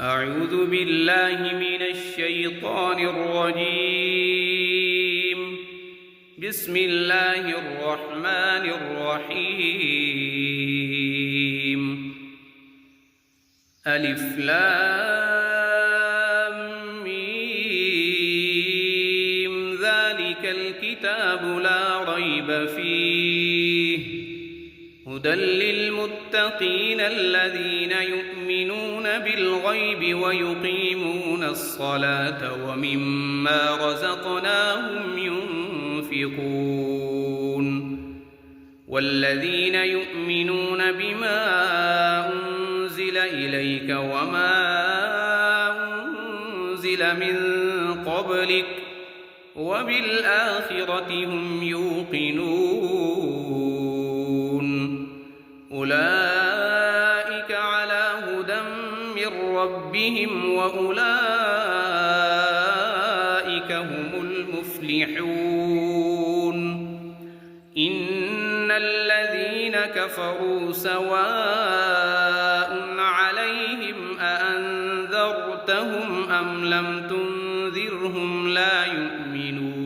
أعوذ بالله من الشيطان الرجيم. بسم الله الرحمن الرحيم. ألف لام ميم. ذلك الكتاب لا ريب فيه هدى للمتقين الذين يؤمنون بالغيب ويقيمون الصلاة ومما رزقناهم ينفقون والذين يؤمنون بما أنزل إليك وما أنزل من قبلك وبالآخرة هم يوقنون أولئك على هدى من ربهم وأولئك هم المفلحون. إن الذين كفروا سواء عليهم أأنذرتهم أم لم تنذرهم لا يؤمنون.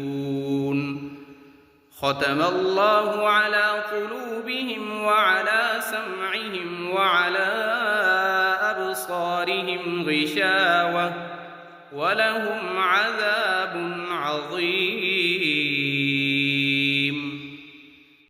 ختم الله على قلوبهم وعلى سمعهم وعلى أبصارهم غشاوة ولهم عذاب عظيم.